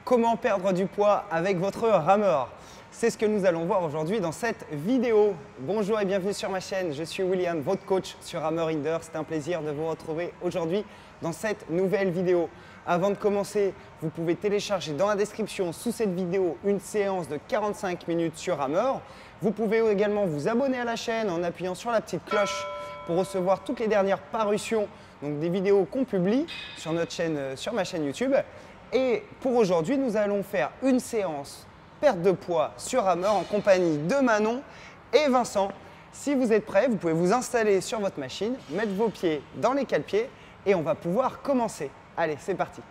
Comment perdre du poids avec votre rameur? C'est ce que nous allons voir aujourd'hui dans cette vidéo. Bonjour et bienvenue sur ma chaîne, je suis William, votre coach sur Hammer Hinder. C'est un plaisir de vous retrouver aujourd'hui dans cette nouvelle vidéo. Avant de commencer, vous pouvez télécharger dans la description sous cette vidéo une séance de 45 minutes sur Hammer. Vous pouvez également vous abonner à la chaîne en appuyant sur la petite cloche pour recevoir toutes les dernières parutions, donc des vidéos qu'on publie sur notre chaîne, sur ma chaîne YouTube. Et pour aujourd'hui, nous allons faire une séance perte de poids sur Hammer en compagnie de Manon et Vincent. Si vous êtes prêts, vous pouvez vous installer sur votre machine, mettre vos pieds dans les cale-pieds et on va pouvoir commencer. Allez, c'est parti.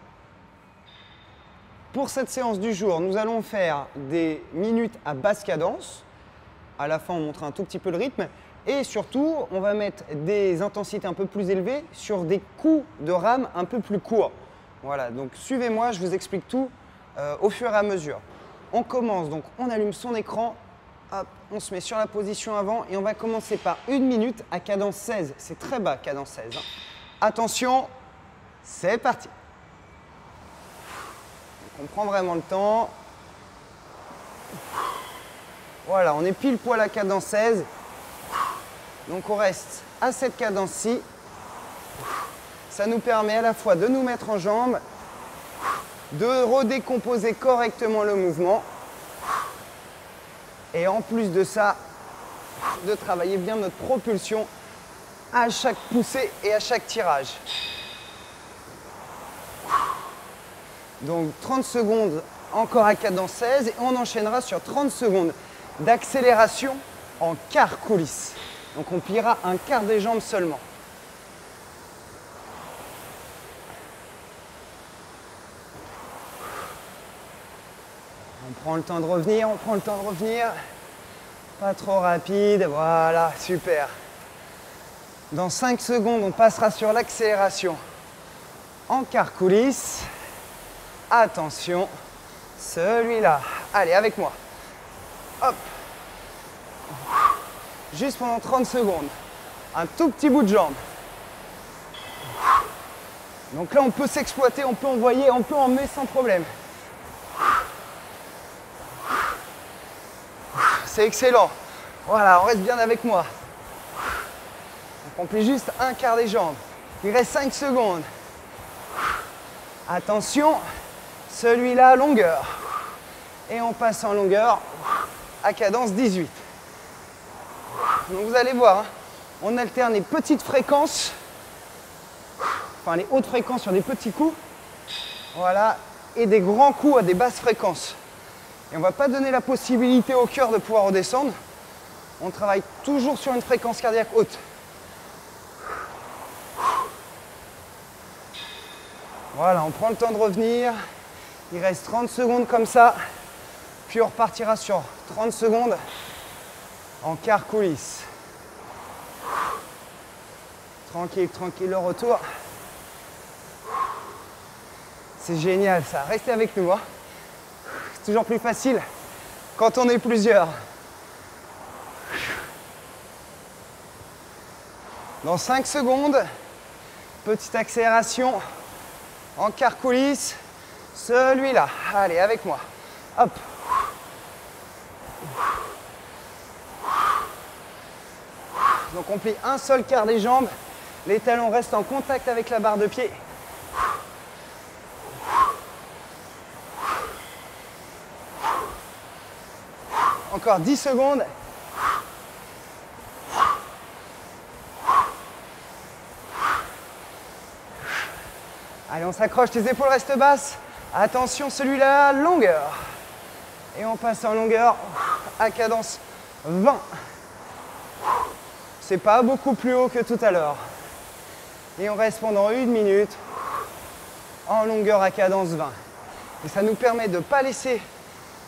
Pour cette séance du jour, nous allons faire des minutes à basse cadence. À la fin, on montre un tout petit peu le rythme. Et surtout, on va mettre des intensités un peu plus élevées sur des coups de rame un peu plus courts. Voilà, donc suivez-moi, je vous explique tout au fur et à mesure. On commence, donc on allume son écran, hop, on se met sur la position avant et on va commencer par une minute à cadence 16. C'est très bas, cadence 16. Hein. Attention, c'est parti. Donc on prend vraiment le temps. Voilà, on est pile poil à cadence 16. Donc on reste à cette cadence-ci. Ça nous permet à la fois de nous mettre en jambes, de redécomposer correctement le mouvement et en plus de ça, de travailler bien notre propulsion à chaque poussée et à chaque tirage. Donc 30 secondes encore à cadence 16 et on enchaînera sur 30 secondes d'accélération en quart coulisse. Donc on pliera un quart des jambes seulement. On prend le temps de revenir, on prend le temps de revenir. Pas trop rapide, voilà, super. Dans 5 secondes, on passera sur l'accélération en quart coulisse. Attention, celui-là. Allez, avec moi. Hop. Juste pendant 30 secondes. Un tout petit bout de jambe. Donc là, on peut s'exploiter, on peut envoyer, on peut emmener sans problème. C'est excellent. Voilà, on reste bien avec moi. On plie juste un quart des jambes. Il reste 5 secondes. Attention, celui-là, longueur. Et on passe en longueur à cadence 18. Donc vous allez voir, hein, on alterne les petites fréquences, enfin les hautes fréquences sur des petits coups, voilà, et des grands coups à des basses fréquences. Et on ne va pas donner la possibilité au cœur de pouvoir redescendre. On travaille toujours sur une fréquence cardiaque haute. Voilà, on prend le temps de revenir. Il reste 30 secondes comme ça. Puis on repartira sur 30 secondes en quart coulisse. Tranquille, tranquille, le retour. C'est génial ça. Restez avec nous. Hein. C'est toujours plus facile quand on est plusieurs. Dans 5 secondes, petite accélération en quart coulisse. Celui-là. Allez, avec moi. Hop. Donc on plie un seul quart des jambes. Les talons restent en contact avec la barre de pied. Encore 10 secondes. Allez, on s'accroche, les épaules restent basses. Attention, celui-là, longueur. Et on passe en longueur à cadence 20. C'est pas beaucoup plus haut que tout à l'heure. Et on reste pendant 1 minute en longueur à cadence 20. Et ça nous permet de ne pas laisser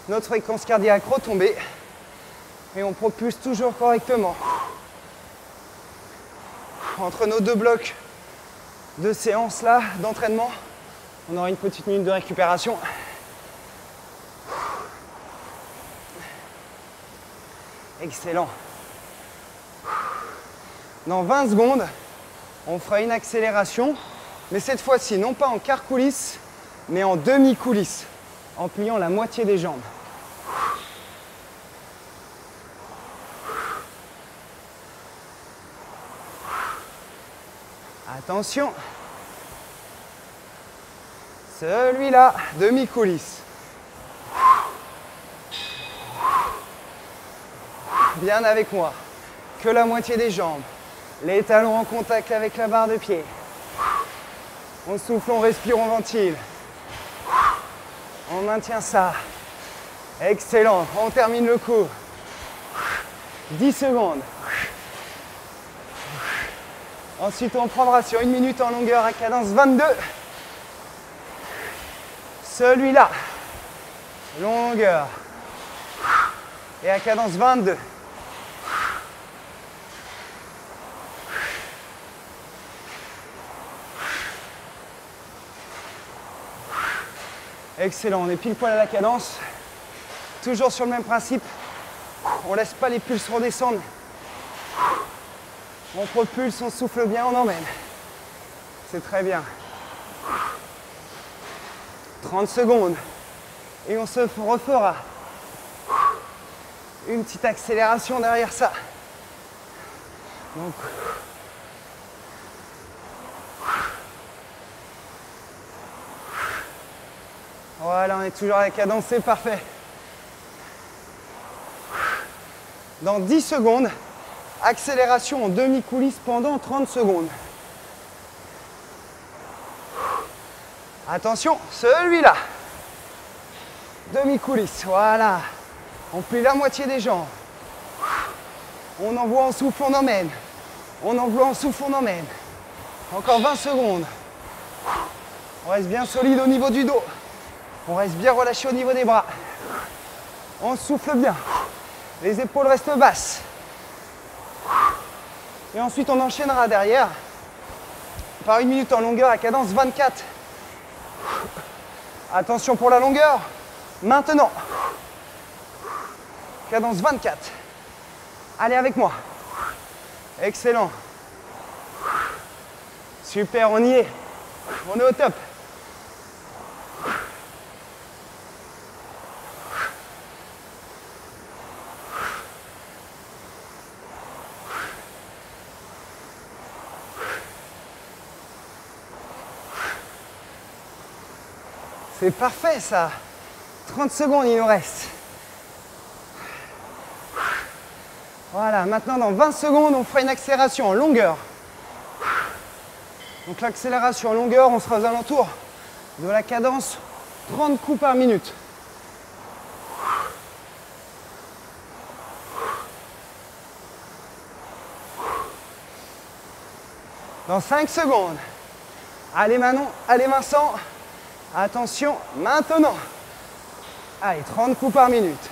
notre fréquence cardiaque retomber. Et on propulse toujours correctement. Entre nos 2 blocs de séance là, d'entraînement, on aura une petite minute de récupération. Excellent. Dans 20 secondes, on fera une accélération, mais cette fois-ci, non pas en quart coulisse, mais en demi-coulisse. en pliant la moitié des jambes. Attention. Celui-là, demi-coulisse. Bien avec moi. Que la moitié des jambes. Les talons en contact avec la barre de pied. On souffle, on respire, on ventile. On maintient ça. Excellent. On termine le coup. 10 secondes. Ensuite, on prendra sur 1 minute en longueur à cadence 22. Celui-là. Longueur. Et à cadence 22. Excellent, on est pile poil à la cadence. Toujours sur le même principe. On ne laisse pas les pulses redescendre. On propulse, on souffle bien, on emmène. C'est très bien. 30 secondes. Et on se refera une petite accélération derrière ça. Donc, voilà, on est toujours à la cadence, c'est parfait. Dans 10 secondes, accélération en demi-coulisse pendant 30 secondes. Attention, celui-là. Demi-coulisse, voilà. On plie la moitié des jambes. On envoie, on souffle, on emmène. On envoie, on souffle, on emmène. Encore 20 secondes. On reste bien solide au niveau du dos. On reste bien relâché au niveau des bras. On souffle bien. Les épaules restent basses. Et ensuite, on enchaînera derrière par 1 minute en longueur à cadence 24. Attention pour la longueur. Maintenant. Cadence 24. Allez avec moi. Excellent. Super, on y est. On est au top. C'est parfait ça. 30 secondes il nous reste. Voilà, maintenant dans 20 secondes on fera une accélération en longueur. Donc l'accélération en longueur, on sera aux alentours de la cadence 30 coups par minute. Dans 5 secondes. Allez Manon, allez Vincent. Attention, maintenant. Allez, 30 coups par minute.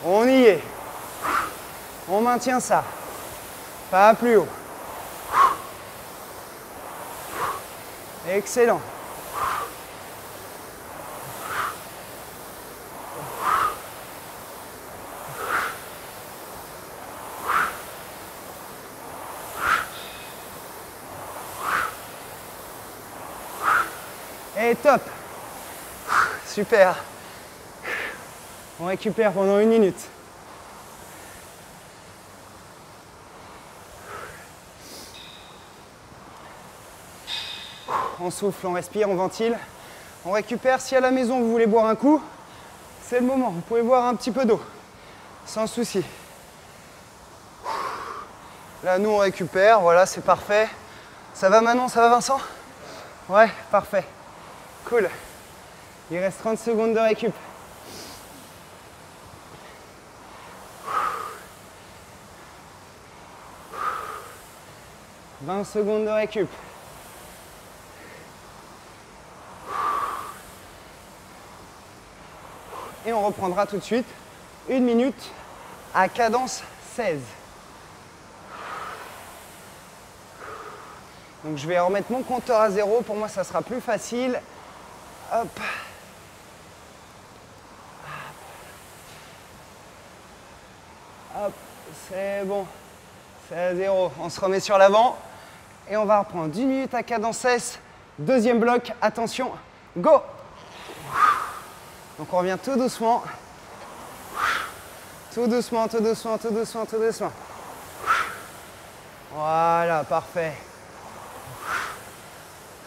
On y est. On maintient ça. Pas plus haut. Excellent. Et top. Super. On récupère pendant 1 minute. On souffle, on respire, on ventile. On récupère. Si à la maison vous voulez boire un coup, c'est le moment. Vous pouvez boire un petit peu d'eau, sans souci. Là, nous, on récupère. Voilà, c'est parfait. Ça va Manon, ça va Vincent? Ouais, parfait. Cool. Il reste 30 secondes de récup. « 20 secondes de récup. Et on reprendra tout de suite 1 minute à cadence 16. Donc je vais remettre mon compteur à 0. Pour moi, ça sera plus facile. Hop. Hop, c'est bon. C'est à 0. On se remet sur l'avant. Et on va reprendre 10 minutes à cadence 16. Deuxième bloc. Attention. Go! Donc on revient tout doucement. Tout doucement, tout doucement, tout doucement, tout doucement. Voilà, parfait.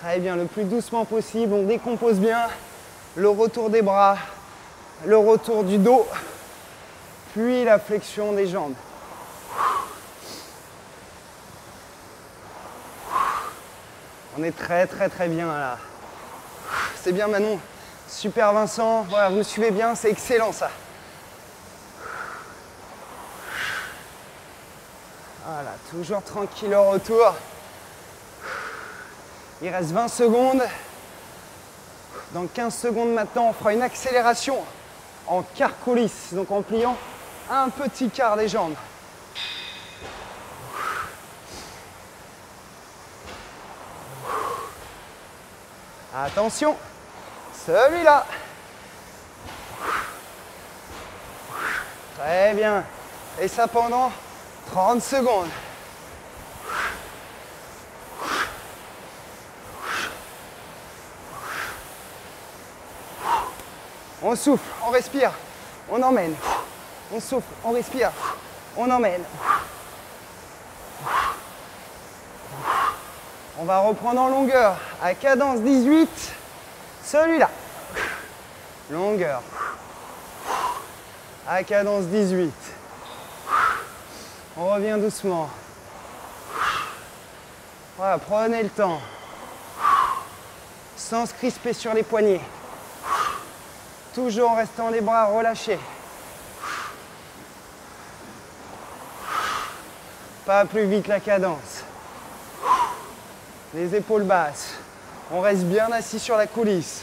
Très bien, le plus doucement possible. On décompose bien le retour des bras, le retour du dos, puis la flexion des jambes. On est très très très bien là. C'est bien Manon. Super Vincent. Voilà, vous me suivez bien, c'est excellent ça. Voilà, toujours tranquille au retour. Il reste 20 secondes. Dans 15 secondes maintenant, on fera une accélération en quart coulisse, donc en pliant un petit quart des jambes. Attention, celui-là. Très bien. Et ça pendant 30 secondes. On souffle, on respire, on emmène. On souffle, on respire, on emmène. On va reprendre en longueur à cadence 18. Celui-là. Longueur. À cadence 18. On revient doucement. Voilà, prenez le temps. Sans se crisper sur les poignets. Toujours en restant les bras relâchés. Pas plus vite la cadence. Les épaules basses. On reste bien assis sur la coulisse.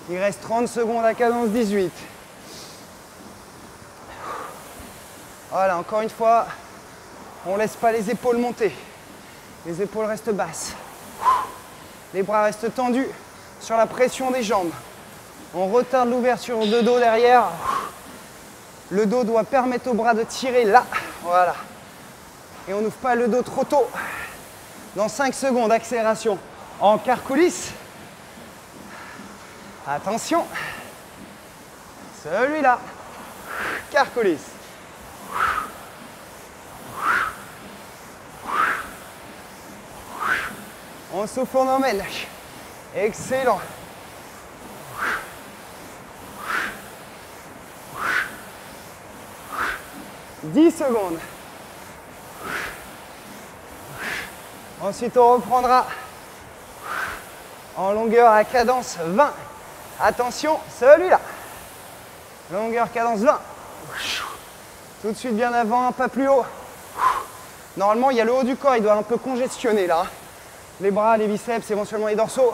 Il reste 30 secondes à cadence 18. Voilà, encore une fois, on ne laisse pas les épaules monter. Les épaules restent basses. Les bras restent tendus sur la pression des jambes. On retarde l'ouverture de dos derrière. Le dos doit permettre aux bras de tirer là. Voilà. Et on n'ouvre pas le dos trop tôt. Dans 5 secondes, accélération en quart coulisse. Attention. Celui-là. Quart coulisse. On souffle, on emmène. Excellent. « 10 secondes. Ensuite, on reprendra en longueur à cadence 20. Attention, celui-là. Longueur, cadence 20. Tout de suite bien avant, un pas plus haut. Normalement, il y a le haut du corps, il doit un peu congestionner là. Les bras, les biceps, éventuellement les dorsaux.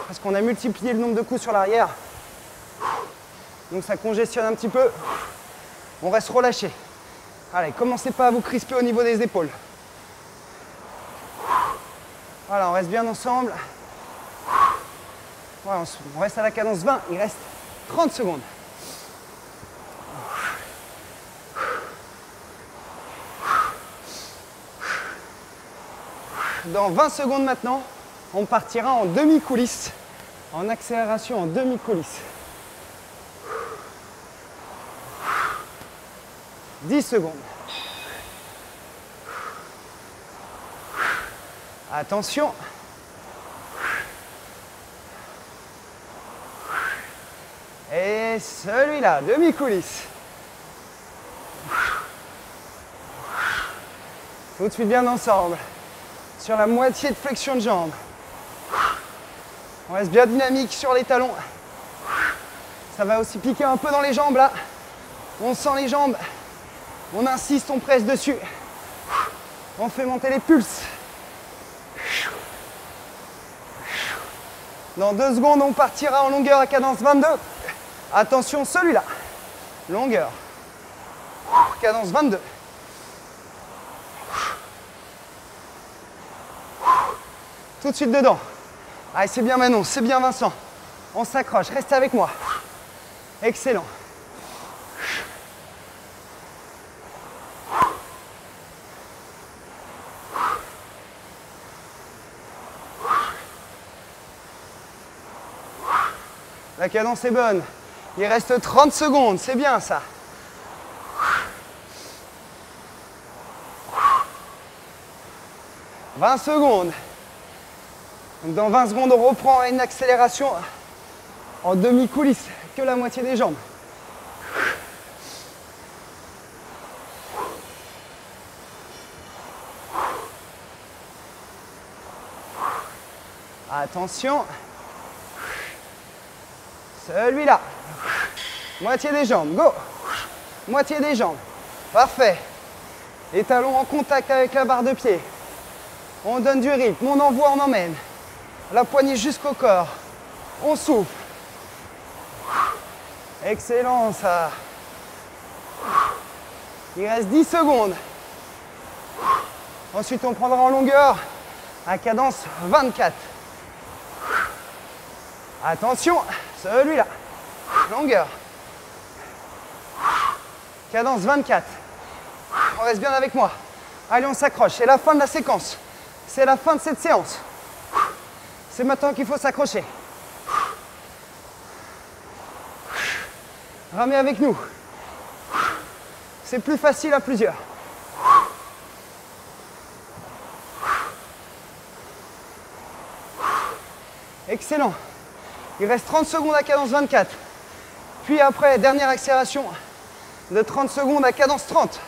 Parce qu'on a multiplié le nombre de coups sur l'arrière. Donc ça congestionne un petit peu. On reste relâché. Allez, commencez pas à vous crisper au niveau des épaules. Voilà, on reste bien ensemble. Voilà, on reste à la cadence 20, il reste 30 secondes. Dans 20 secondes maintenant, on partira en demi-coulisse, en accélération en demi-coulisse. 10 secondes. Attention. Et celui-là, demi-coulisse. Tout de suite bien ensemble. Sur la moitié de flexion de jambe. On reste bien dynamique sur les talons. Ça va aussi piquer un peu dans les jambes là. On sent les jambes. On insiste, on presse dessus. On fait monter les pulses. Dans 2 secondes, on partira en longueur à cadence 22. Attention, celui-là. Longueur. Cadence 22. Tout de suite dedans. Allez, c'est bien Manon, c'est bien Vincent. On s'accroche, restez avec moi. Excellent. La cadence est bonne. Il reste 30 secondes, c'est bien ça. « 20 secondes. Donc dans 20 secondes, on reprend une accélération en demi-coulisse, que la moitié des jambes. Attention. Celui-là. Moitié des jambes, go. Moitié des jambes. Parfait. Les talons en contact avec la barre de pied. On donne du rythme, on envoie, on emmène. La poignée jusqu'au corps. On souffle. Excellent ça. Il reste 10 secondes. Ensuite, on prendra en longueur à cadence 24. Attention, celui-là. Longueur. Cadence 24. On reste bien avec moi. Allez, on s'accroche. C'est la fin de la séquence. C'est la fin de cette séance. C'est maintenant qu'il faut s'accrocher. Ramez avec nous. C'est plus facile à plusieurs. Excellent. Il reste 30 secondes à cadence 24. Puis après, dernière accélération de 30 secondes à cadence 30.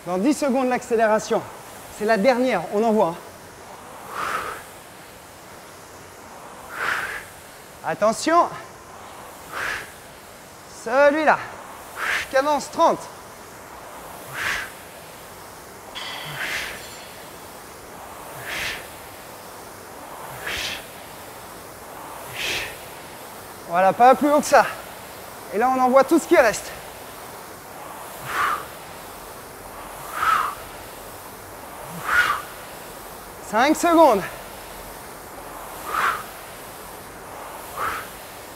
Dans 10 secondes, l'accélération. C'est la dernière, on envoie. Attention. Celui-là. Cadence 30. Voilà, pas plus haut que ça. Et là, on envoie tout ce qui reste. « 5 secondes.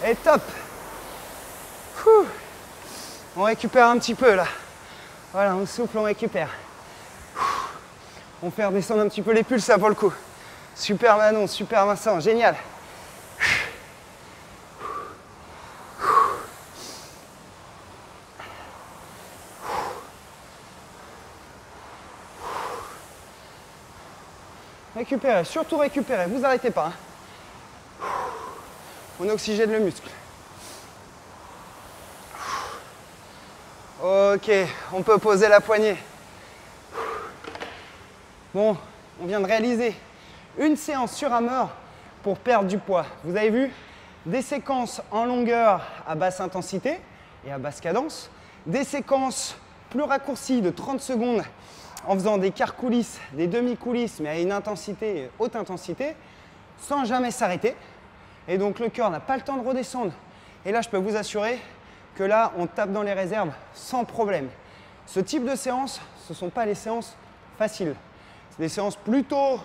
Et top. On récupère un petit peu là. Voilà, on souffle, on récupère. On fait redescendre un petit peu les pulses, ça vaut le coup. Super Manon, super Vincent, génial. Récupérez, surtout récupérez, vous n'arrêtez pas. On oxygène le muscle. Ok, on peut poser la poignée. Bon, on vient de réaliser une séance sur Hammer pour perdre du poids. Vous avez vu des séquences en longueur à basse intensité et à basse cadence, des séquences plus raccourcies de 30 secondes en faisant des quarts coulisses, des demi-coulisses, mais à une intensité, haute intensité, sans jamais s'arrêter. Et donc le cœur n'a pas le temps de redescendre. Et là, je peux vous assurer que là, on tape dans les réserves sans problème. Ce type de séance, ce ne sont pas les séances faciles. C'est des séances plutôt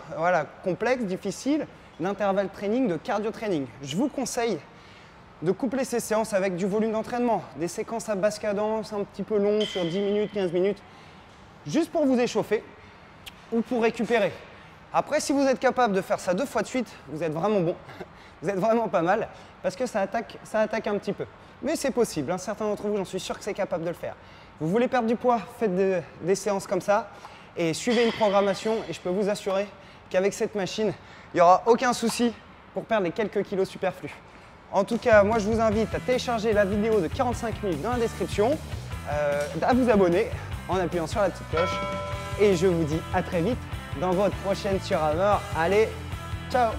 complexes, difficiles, d'intervalle training, de cardio training. Je vous conseille de coupler ces séances avec du volume d'entraînement, des séquences à basse cadence, un petit peu longues sur 10 minutes, 15 minutes, juste pour vous échauffer ou pour récupérer. Après, si vous êtes capable de faire ça 2 fois de suite, vous êtes vraiment bon, vous êtes vraiment pas mal, parce que ça attaque un petit peu. Mais c'est possible, hein. Certains d'entre vous, j'en suis sûr que c'est capable de le faire. Vous voulez perdre du poids, faites des séances comme ça et suivez une programmation et je peux vous assurer qu'avec cette machine, il n'y aura aucun souci pour perdre les quelques kilos superflus. En tout cas, moi je vous invite à télécharger la vidéo de 45 minutes dans la description, à vous abonner en appuyant sur la petite cloche et je vous dis à très vite dans votre prochaine sur Hammer. Allez, ciao!